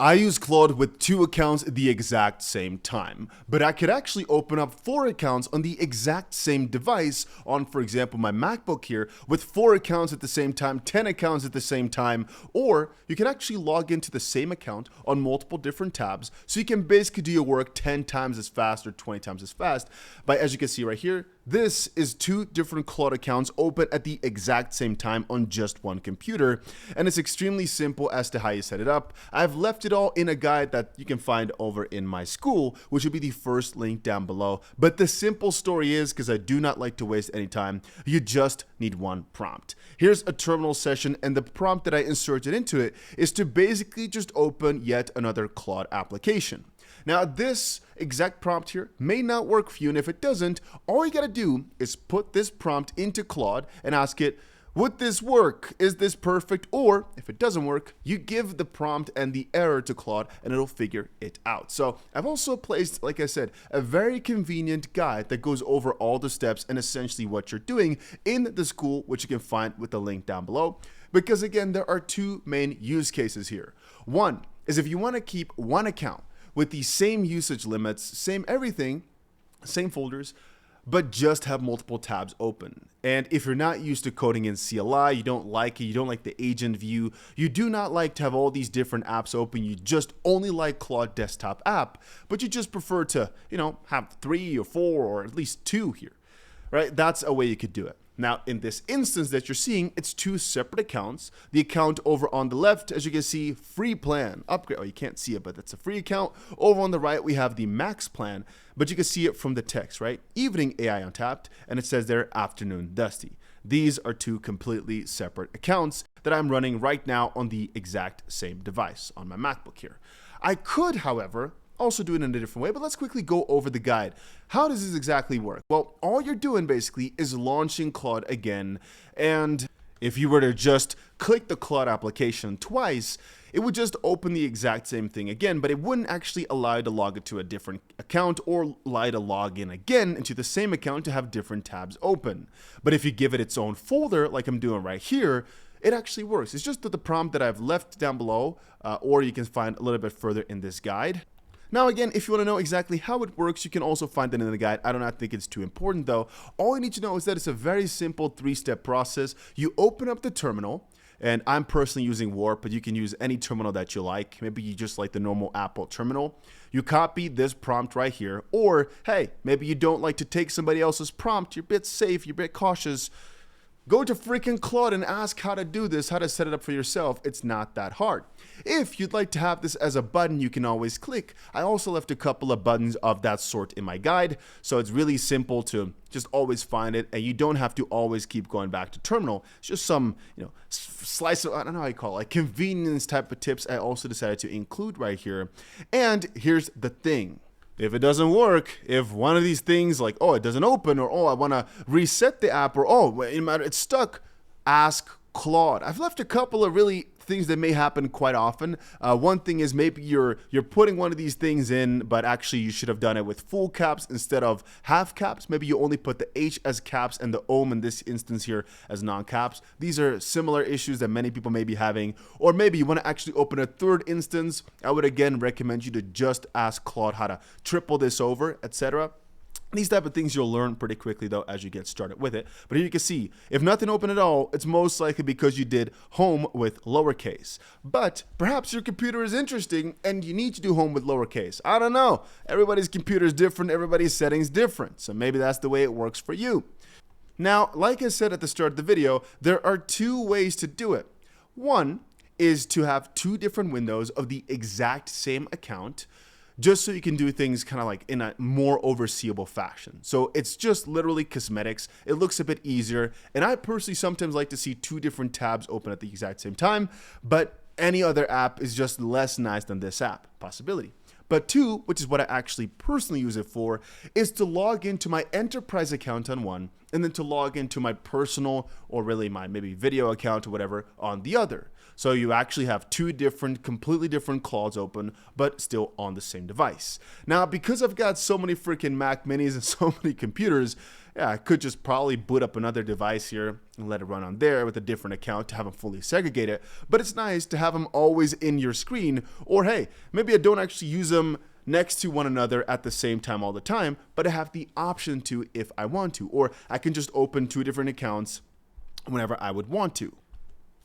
I use Claude with 2 accounts at the exact same time, but I could actually open up 4 accounts on the exact same device on, for example, my MacBook here with 4 accounts at the same time, 10 accounts at the same time, or you can actually log into the same account on multiple different tabs, so you can basically do your work 10 times as fast or 20 times as fast. But as you can see right here, this is 2 different Claude accounts open at the exact same time on just one computer, and it's extremely simple as to how you set it up. I've left it all in a guide that you can find over in my school, which will be the first link down below. But the simple story is, because I do not like to waste any time, you just need one prompt. Here's a terminal session, and the prompt that I inserted into it is to basically just open yet another Claude application. Now, this exact prompt here may not work for you, and if it doesn't, all you gotta do is put this prompt into Claude and ask it, would this work? Is this perfect? Or if it doesn't work, you give the prompt and the error to Claude and it'll figure it out. So I've also placed, like I said, a very convenient guide that goes over all the steps and essentially what you're doing in the school, which you can find with the link down below. Because again, there are 2 main use cases here. One is if you want to keep one account with the same usage limits, same everything, same folders, but just have multiple tabs open. And if you're not used to coding in CLI, you don't like it, you don't like the agent view, you do not like to have all these different apps open, you just only like Claude desktop app, but you just prefer to, have 3 or 4 or at least 2 here, right? That's a way you could do it. Now, in this instance that you're seeing, it's 2 separate accounts. The account over on the left, as you can see, free plan, upgrade. Oh, you can't see it, but that's a free account. Over on the right, we have the max plan, but you can see it from the text, right? Evening AI untapped, and it says there, afternoon dusty. These are 2 completely separate accounts that I'm running right now on the exact same device on my MacBook here. I could, however, also do it in a different way, but let's quickly go over the guide. How does this exactly work? Well, all you're doing basically is launching Claude again, and if you were to just click the Claude application twice, it would just open the exact same thing again, but it wouldn't actually allow you to log into a different account or allow you to log in again into the same account to have different tabs open. But if you give it its own folder, like I'm doing right here, it actually works. It's just the prompt that I've left down below, or you can find a little bit further in this guide. Now again, if you want to know exactly how it works, you can also find it in the guide. I do not think it's too important though. All you need to know is that it's a very simple 3-step process. You open up the terminal, and I'm personally using Warp, but you can use any terminal that you like. Maybe you just like the normal Apple terminal. You copy this prompt right here, or hey, maybe you don't like to take somebody else's prompt. You're a bit safe, you're a bit cautious. Go to freaking Claude and ask how to do this, how to set it up for yourself. It's not that hard. If you'd like to have this as a button, you can always click. I also left a couple of buttons of that sort in my guide, so it's really simple to just always find it, and you don't have to always keep going back to terminal. It's just some, slice of, I don't know how you call it, like convenience type of tips I also decided to include right here. And here's the thing. If it doesn't work, if one of these things like, oh, it doesn't open, or oh, I want to reset the app, or oh, it's stuck, ask Claude. I've left a couple of really things that may happen quite often. One thing is maybe you're putting one of these things in, but actually you should have done it with full caps instead of half caps. Maybe you only put the H as caps and the OM in this instance here as non-caps. These are similar issues that many people may be having. Or maybe you want to actually open a 3rd instance. I would again recommend you to just ask Claude how to triple this over, etc. These type of things you'll learn pretty quickly though as you get started with it. But here you can see, if nothing opened at all, it's most likely because you did home with lowercase. But perhaps your computer is interesting and you need to do home with lowercase. I don't know. Everybody's computer is different, everybody's settings different. So maybe that's the way it works for you. Now, like I said at the start of the video, there are 2 ways to do it. One is to have 2 different windows of the exact same account, just so you can do things kind of like in a more overseeable fashion. So it's just literally cosmetics. It looks a bit easier. And I personally sometimes like to see 2 different tabs open at the exact same time, but any other app is just less nice than this app, possibility. But 2, which is what I actually personally use it for, is to log into my enterprise account on one, and then to log into my personal or really my maybe video account or whatever on the other. So you actually have two different, completely different Claudes open, but still on the same device. Now, because I've got so many freaking Mac minis and so many computers, yeah, I could just probably boot up another device here and let it run on there with a different account to have them fully segregated. But it's nice to have them always in your screen, or hey, maybe I don't actually use them next to one another at the same time all the time, but I have the option to if I want to, or I can just open two different accounts whenever I would want to.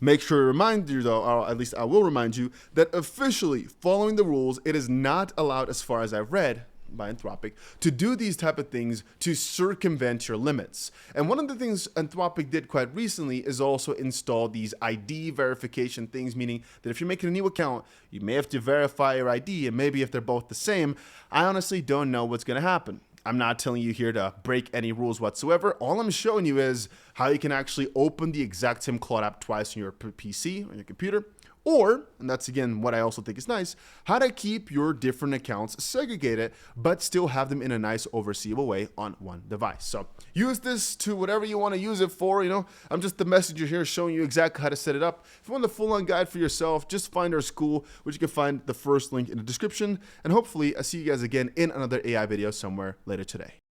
Make sure to remind you though, or at least I will remind you, that officially following the rules, it is not allowed, as far as I've read by Anthropic, to do these type of things to circumvent your limits. And one of the things Anthropic did quite recently is also install these ID verification things, meaning that if you're making a new account, you may have to verify your ID, and maybe if they're both the same, I honestly don't know what's going to happen. I'm not telling you here to break any rules whatsoever. All I'm showing you is how you can actually open the exact same Claude app twice on your PC, on your computer, or, and that's again what I also think is nice, how to keep your different accounts segregated, but still have them in a nice overseeable way on one device. So use this to whatever you want to use it for. I'm just the messenger here showing you exactly how to set it up. If you want the full-on guide for yourself, just find our school, which you can find the first link in the description. And hopefully I see you guys again in another AI video somewhere later today.